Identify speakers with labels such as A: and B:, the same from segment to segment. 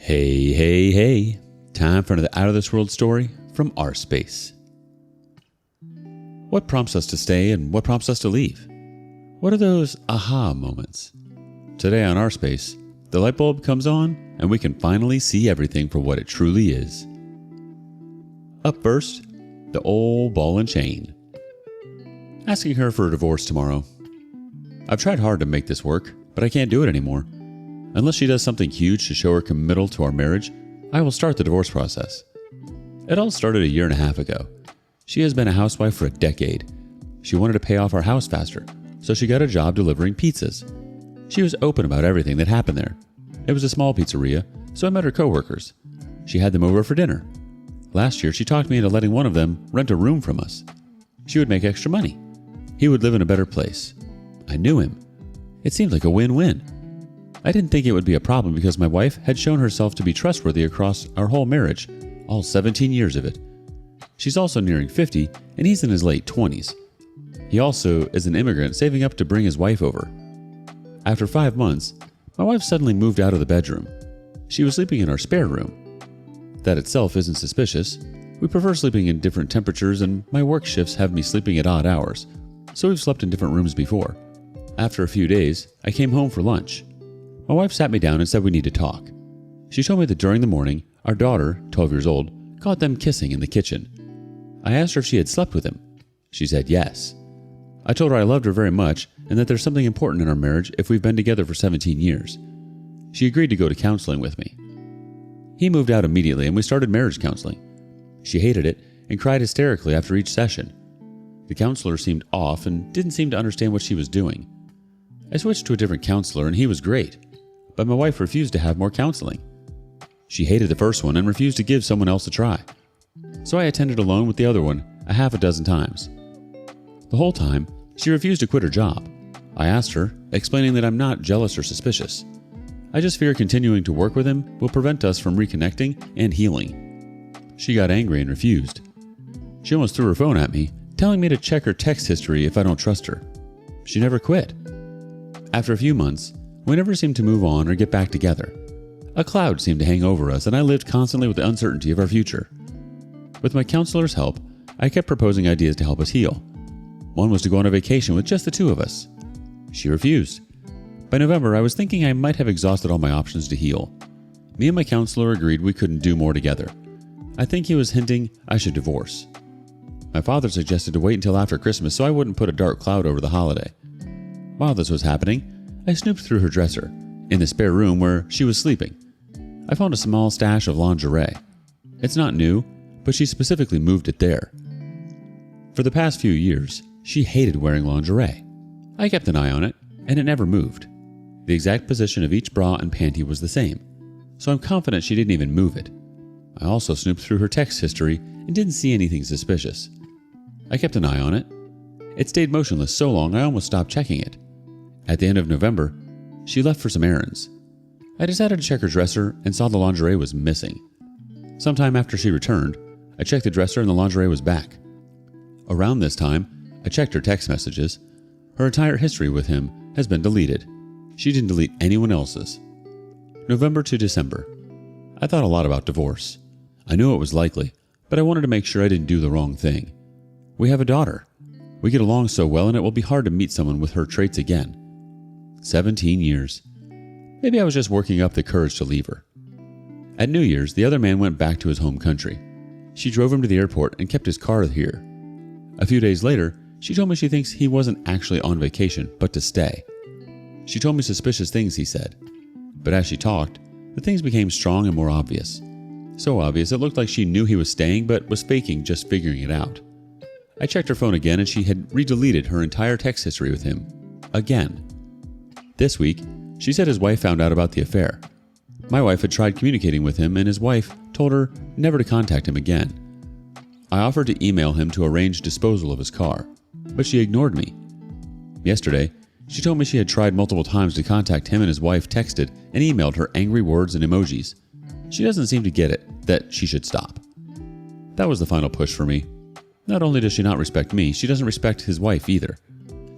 A: Hey, hey, hey. Time for another Out of This World story from rSpace. What prompts us to stay and what prompts us to leave? What are those aha moments? Today on rSpace, the light bulb comes on and we can finally see everything for what it truly is. Up first, the old ball and chain. Asking her for a divorce tomorrow. I've tried hard to make this work, but I can't do it anymore. Unless she does something huge to show her committal to our marriage, I will start the divorce process. It all started a year and a half ago. She has been a housewife for a decade. She wanted to pay off our house faster, so she got a job delivering pizzas. She was open about everything that happened there. It was a small pizzeria, so I met her coworkers. She had them over for dinner. Last year, she talked me into letting one of them rent a room from us. She would make extra money. He would live in a better place. I knew him. It seemed like a win-win. I didn't think it would be a problem because my wife had shown herself to be trustworthy across our whole marriage, all 17 years of it. She's also nearing 50, and he's in his late 20s. He also is an immigrant saving up to bring his wife over. After 5 months, my wife suddenly moved out of the bedroom. She was sleeping in our spare room. That itself isn't suspicious. We prefer sleeping in different temperatures, and my work shifts have me sleeping at odd hours, so we've slept in different rooms before. After a few days, I came home for lunch. My wife sat me down and said we need to talk. She told me that during the morning, our daughter, 12 years old, caught them kissing in the kitchen. I asked her if she had slept with him. She said yes. I told her I loved her very much and that there's something important in our marriage if we've been together for 17 years. She agreed to go to counseling with me. He moved out immediately and we started marriage counseling. She hated it and cried hysterically after each session. The counselor seemed off and didn't seem to understand what she was doing. I switched to a different counselor and he was great. But my wife refused to have more counseling. She hated the first one and refused to give someone else a try. So I attended alone with the other one a half a dozen times. The whole time, she refused to quit her job. I asked her, explaining that I'm not jealous or suspicious. I just fear continuing to work with him will prevent us from reconnecting and healing. She got angry and refused. She almost threw her phone at me, telling me to check her text history if I don't trust her. She never quit. After a few months, we never seemed to move on or get back together. A cloud seemed to hang over us and I lived constantly with the uncertainty of our future. With my counselor's help, I kept proposing ideas to help us heal. One was to go on a vacation with just the two of us. She refused. By November, I was thinking I might have exhausted all my options to heal. Me and my counselor agreed we couldn't do more together. I think he was hinting I should divorce. My father suggested to wait until after Christmas so I wouldn't put a dark cloud over the holiday. While this was happening, I snooped through her dresser, in the spare room where she was sleeping. I found a small stash of lingerie. It's not new, but she specifically moved it there. For the past few years, she hated wearing lingerie. I kept an eye on it, and it never moved. The exact position of each bra and panty was the same, so I'm confident she didn't even move it. I also snooped through her text history and didn't see anything suspicious. I kept an eye on it. It stayed motionless so long I almost stopped checking it. At the end of November, she left for some errands. I decided to check her dresser and saw the lingerie was missing. Sometime after she returned, I checked the dresser and the lingerie was back. Around this time, I checked her text messages. Her entire history with him has been deleted. She didn't delete anyone else's. November to December. I thought a lot about divorce. I knew it was likely, but I wanted to make sure I didn't do the wrong thing. We have a daughter. We get along so well and it will be hard to meet someone with her traits again. 17 years. Maybe I was just working up the courage to leave her. At New Year's, the other man went back to his home country. She drove him to the airport and kept his car here. A few days later, she told me she thinks he wasn't actually on vacation, but to stay. She told me suspicious things he said. But as she talked, the things became strong and more obvious. So obvious it looked like she knew he was staying but was faking just figuring it out. I checked her phone again and she had re-deleted her entire text history with him. Again. This week, she said his wife found out about the affair. My wife had tried communicating with him and his wife told her never to contact him again. I offered to email him to arrange disposal of his car, but she ignored me. Yesterday, she told me she had tried multiple times to contact him and his wife texted and emailed her angry words and emojis. She doesn't seem to get it, that she should stop. That was the final push for me. Not only does she not respect me, she doesn't respect his wife either.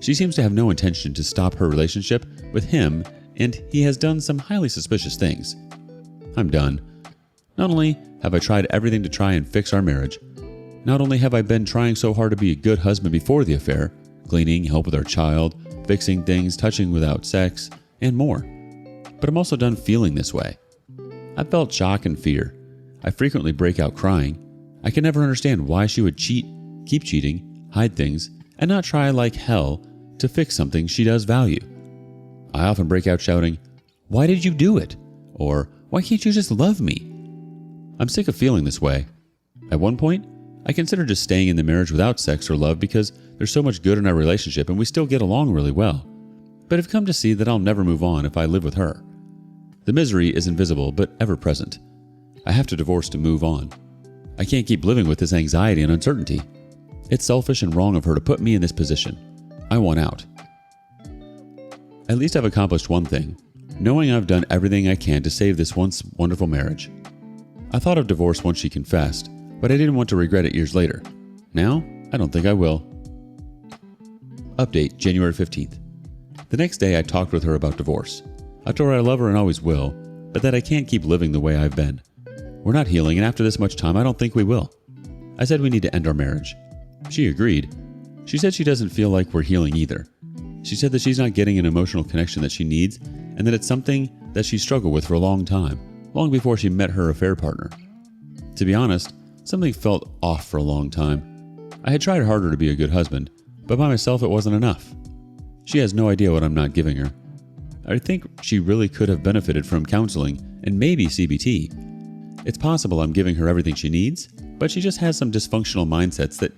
A: She seems to have no intention to stop her relationship with him, and he has done some highly suspicious things. I'm done. Not only have I tried everything to try and fix our marriage, not only have I been trying so hard to be a good husband before the affair, cleaning, help with our child, fixing things, touching without sex, and more, but I'm also done feeling this way. I've felt shock and fear. I frequently break out crying. I can never understand why she would cheat, keep cheating, hide things, and not try like hell to fix something she does value. I often break out shouting, "Why did you do it?" Or, "Why can't you just love me?" I'm sick of feeling this way. At one point, I considered just staying in the marriage without sex or love because there's so much good in our relationship and we still get along really well. But I've come to see that I'll never move on if I live with her. The misery is invisible but ever present. I have to divorce to move on. I can't keep living with this anxiety and uncertainty. It's selfish and wrong of her to put me in this position. I want out. At least I've accomplished one thing, knowing I've done everything I can to save this once wonderful marriage. I thought of divorce once she confessed, but I didn't want to regret it years later. Now, I don't think I will. Update, January 15th. The next day I talked with her about divorce. I told her I love her and always will, but that I can't keep living the way I've been. We're not healing, and after this much time, I don't think we will. I said we need to end our marriage. She agreed. She said she doesn't feel like we're healing either. She said that she's not getting an emotional connection that she needs, and that it's something that she struggled with for a long time, long before she met her affair partner. To be honest, something felt off for a long time. I had tried harder to be a good husband, but by myself it wasn't enough. She has no idea what I'm not giving her. I think she really could have benefited from counseling and maybe CBT. It's possible I'm giving her everything she needs, but she just has some dysfunctional mindsets that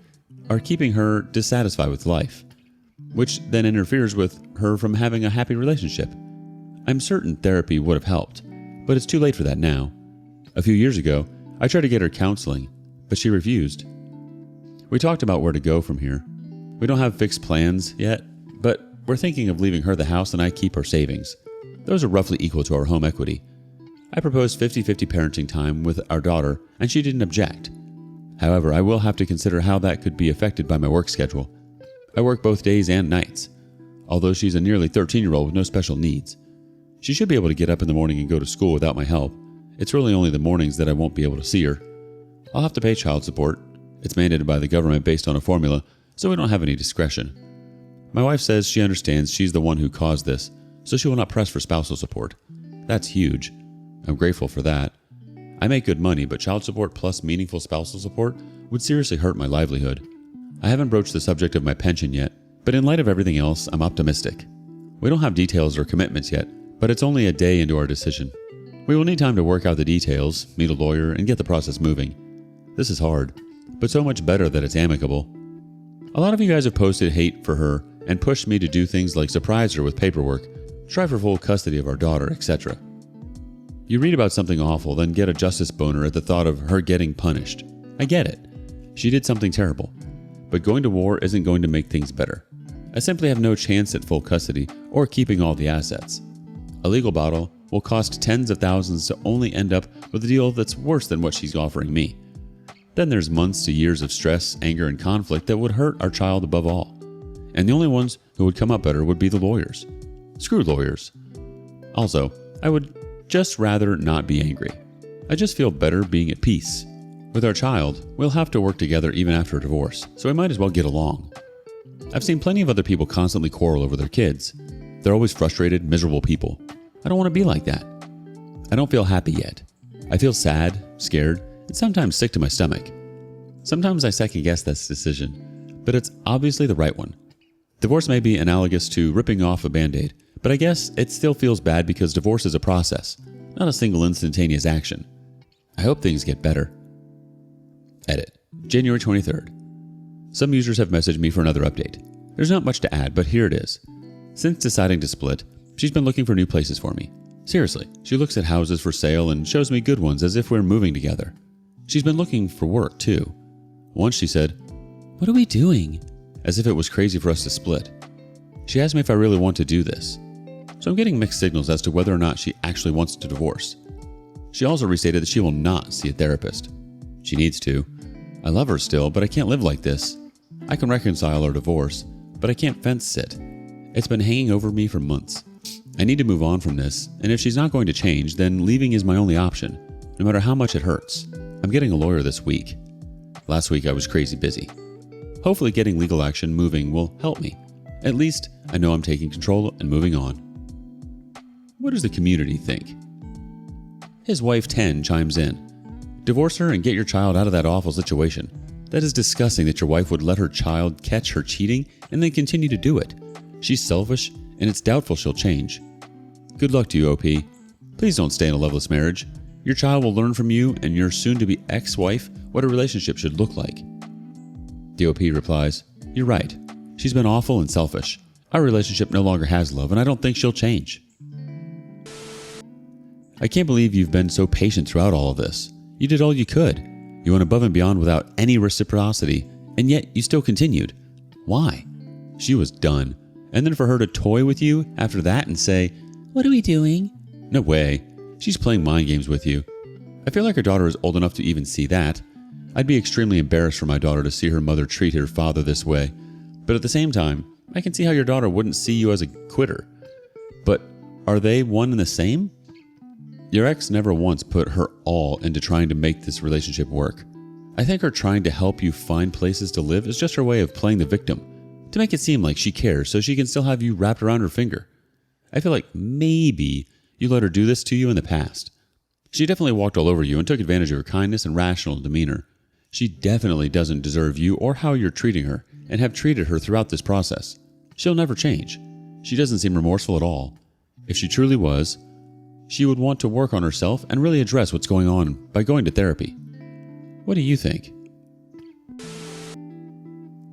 A: are keeping her dissatisfied with life, which then interferes with her from having a happy relationship. I'm certain therapy would have helped, but it's too late for that now. A few years ago, I tried to get her counseling, but she refused. We talked about where to go from here. We don't have fixed plans yet, but we're thinking of leaving her the house and I keep her savings. Those are roughly equal to our home equity. I proposed 50-50 parenting time with our daughter, and she didn't object. However, I will have to consider how that could be affected by my work schedule. I work both days and nights, although she's a nearly 13-year-old with no special needs. She should be able to get up in the morning and go to school without my help. It's really only the mornings that I won't be able to see her. I'll have to pay child support. It's mandated by the government based on a formula, so we don't have any discretion. My wife says she understands she's the one who caused this, so she will not press for spousal support. That's huge. I'm grateful for that. I make good money, but child support plus meaningful spousal support would seriously hurt my livelihood. I haven't broached the subject of my pension yet, but in light of everything else, I'm optimistic. We don't have details or commitments yet, but it's only a day into our decision. We will need time to work out the details, meet a lawyer, and get the process moving. This is hard, but so much better that it's amicable. A lot of you guys have posted hate for her and pushed me to do things like surprise her with paperwork, try for full custody of our daughter, etc. You read about something awful, then get a justice boner at the thought of her getting punished. I get it. She did something terrible. But going to war isn't going to make things better. I simply have no chance at full custody or keeping all the assets. A legal battle will cost tens of thousands to only end up with a deal that's worse than what she's offering me. Then there's months to years of stress, anger, and conflict that would hurt our child above all. And the only ones who would come up better would be the lawyers. Screw lawyers. Also, I would just rather not be angry. I just feel better being at peace. With our child, we'll have to work together even after a divorce, so we might as well get along. I've seen plenty of other people constantly quarrel over their kids. They're always frustrated, miserable people. I don't want to be like that. I don't feel happy yet. I feel sad, scared, and sometimes sick to my stomach. Sometimes I second guess this decision, but it's obviously the right one. Divorce may be analogous to ripping off a Band-Aid, but I guess it still feels bad because divorce is a process, not a single instantaneous action. I hope things get better. Edit. January 23rd. Some users have messaged me for another update. There's not much to add, but here it is. Since deciding to split, she's been looking for new places for me. Seriously, she looks at houses for sale and shows me good ones as if we're moving together. She's been looking for work too. Once she said, "What are we doing?" as if it was crazy for us to split. She asked me if I really want to do this. So I'm getting mixed signals as to whether or not she actually wants to divorce. She also restated that she will not see a therapist. She needs to. I love her still, but I can't live like this. I can reconcile our divorce, but I can't fence sit. It's been hanging over me for months. I need to move on from this, and if she's not going to change, then leaving is my only option, no matter how much it hurts. I'm getting a lawyer this week. Last week I was crazy busy. Hopefully getting legal action moving will help me. At least I know I'm taking control and moving on. What does the community think? His wife 10 chimes in. Divorce her and get your child out of that awful situation. That is disgusting that your wife would let her child catch her cheating and then continue to do it. She's selfish, and it's doubtful she'll change. Good luck to you, OP. Please don't stay in a loveless marriage. Your child will learn from you and your soon-to-be ex-wife what a relationship should look like. The OP replies, You're right. She's been awful and selfish. Our relationship no longer has love, and I don't think she'll change. I can't believe you've been so patient throughout all of this. You did all you could. You went above and beyond without any reciprocity, and yet you still continued. Why? She was done. And then for her to toy with you after that and say, What are we doing? No way. She's playing mind games with you. I feel like her daughter is old enough to even see that. I'd be extremely embarrassed for my daughter to see her mother treat her father this way. But at the same time, I can see how your daughter wouldn't see you as a quitter. But are they one and the same? Your ex never once put her all into trying to make this relationship work. I think her trying to help you find places to live is just her way of playing the victim, to make it seem like she cares so she can still have you wrapped around her finger. I feel like maybe you let her do this to you in the past. She definitely walked all over you and took advantage of her kindness and rational demeanor. She definitely doesn't deserve you or how you're treating her, and have treated her throughout this process. She'll never change. She doesn't seem remorseful at all. If she truly was, she would want to work on herself and really address what's going on by going to therapy. What do you think?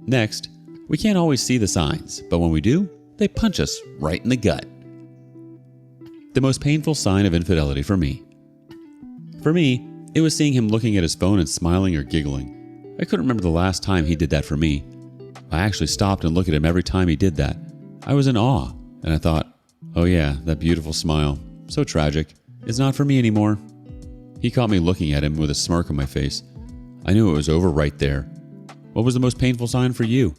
A: Next, we can't always see the signs, but when we do, they punch us right in the gut. The most painful sign of infidelity for me. For me, it was seeing him looking at his phone and smiling or giggling. I couldn't remember the last time he did that for me. I actually stopped and looked at him every time he did that. I was in awe, and I thought, oh yeah, that beautiful smile. So tragic. It's not for me anymore. He caught me looking at him with a smirk on my face. I knew it was over right there. What was the most painful sign for you?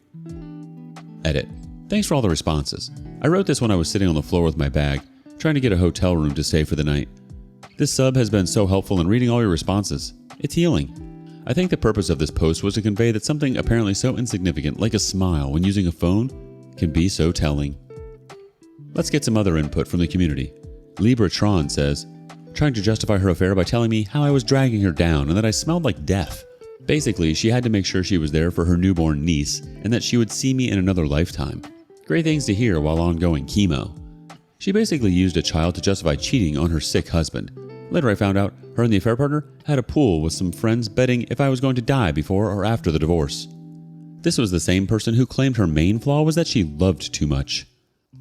A: Edit. Thanks for all the responses. I wrote this when I was sitting on the floor with my bag, trying to get a hotel room to stay for the night. This sub has been so helpful in reading all your responses. It's healing. I think the purpose of this post was to convey that something apparently so insignificant, like a smile when using a phone, can be so telling. Let's get some other input from the community. Libratron says, trying to justify her affair by telling me how I was dragging her down and that I smelled like death. Basically, she had to make sure she was there for her newborn niece and that she would see me in another lifetime. Great things to hear while ongoing chemo. She basically used a child to justify cheating on her sick husband. Later I found out her and the affair partner had a pool with some friends betting if I was going to die before or after the divorce. This was the same person who claimed her main flaw was that she loved too much.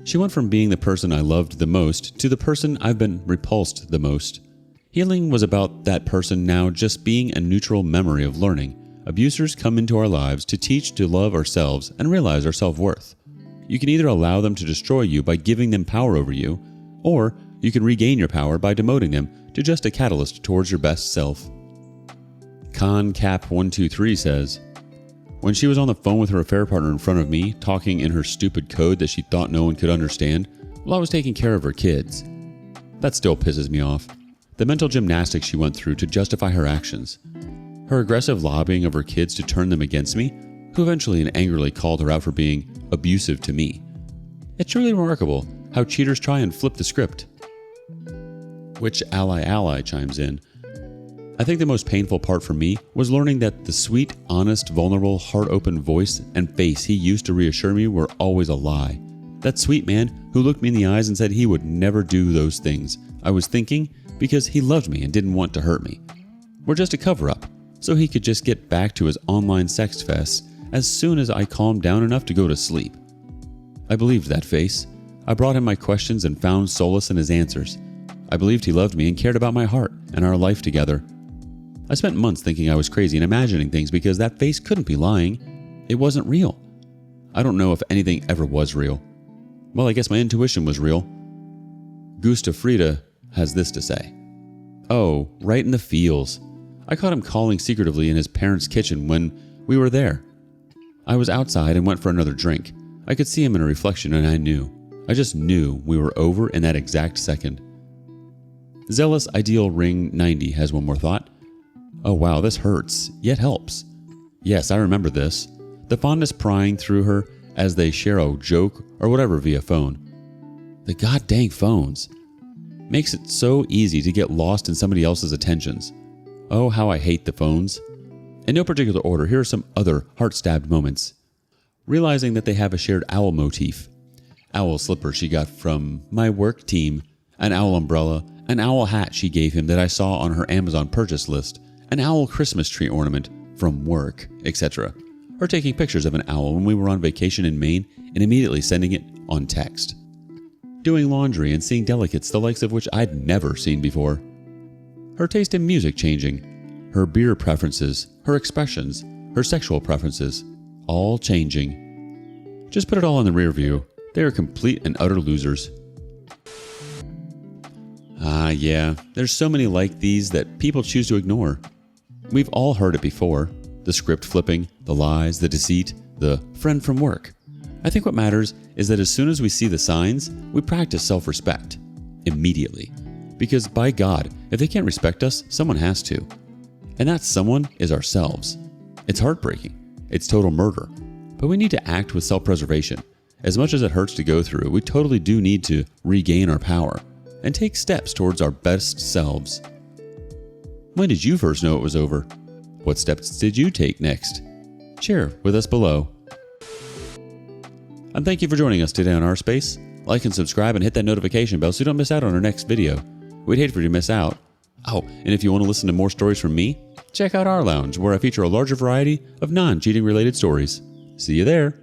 A: She went from being the person I loved the most to the person I've been repulsed the most. Healing was about that person now just being a neutral memory of learning. Abusers come into our lives to teach to love ourselves and realize our self-worth. You can either allow them to destroy you by giving them power over you, or you can regain your power by demoting them to just a catalyst towards your best self. ConCap123 says, when she was on the phone with her affair partner in front of me, talking in her stupid code that she thought no one could understand, while I was taking care of her kids. That still pisses me off. The mental gymnastics she went through to justify her actions. Her aggressive lobbying of her kids to turn them against me, who eventually and angrily called her out for being abusive to me. It's truly remarkable how cheaters try and flip the script. Which ally chimes in. I think the most painful part for me was learning that the sweet, honest, vulnerable, heart-open voice and face he used to reassure me were always a lie. That sweet man who looked me in the eyes and said he would never do those things I was thinking because he loved me and didn't want to hurt me, were just a cover-up, so he could just get back to his online sex fest as soon as I calmed down enough to go to sleep. I believed that face. I brought him my questions and found solace in his answers. I believed he loved me and cared about my heart and our life together. I spent months thinking I was crazy and imagining things because that face couldn't be lying. It wasn't real. I don't know if anything ever was real. Well, I guess my intuition was real. Gustav Frieda has this to say. Oh, right in the feels. I caught him calling secretively in his parents' kitchen when we were there. I was outside and went for another drink. I could see him in a reflection and I knew. I just knew we were over in that exact second. Zealous Ideal Ring 90 has one more thought. Oh wow, this hurts, yet helps. Yes, I remember this. The fondness prying through her as they share a joke or whatever via phone. The goddamn phones. Makes it so easy to get lost in somebody else's attentions. Oh, how I hate the phones. In no particular order, here are some other heart-stabbed moments. Realizing that they have a shared owl motif. Owl slipper she got from my work team, an owl umbrella, an owl hat she gave him that I saw on her Amazon purchase list, an owl Christmas tree ornament from work, etc. Her taking pictures of an owl when we were on vacation in Maine and immediately sending it on text. Doing laundry and seeing delicates the likes of which I'd never seen before. Her taste in music changing. Her beer preferences, her expressions, her sexual preferences, all changing. Just put it all in the rear view. They are complete and utter losers. Yeah, there's so many like these that people choose to ignore. We've all heard it before. The script flipping, the lies, the deceit, the friend from work. I think what matters is that as soon as we see the signs, we practice self-respect. Immediately. Because by God, if they can't respect us, someone has to. And that someone is ourselves. It's heartbreaking. It's total murder. But we need to act with self-preservation. As much as it hurts to go through, we totally do need to regain our power and take steps towards our best selves. When did you first know it was over? What steps did you take next? Share with us below. And thank you for joining us today on rSpace. Like and subscribe and hit that notification bell so you don't miss out on our next video. We'd hate for you to miss out. Oh, and if you want to listen to more stories from me, check out our lounge where I feature a larger variety of non-cheating related stories. See you there.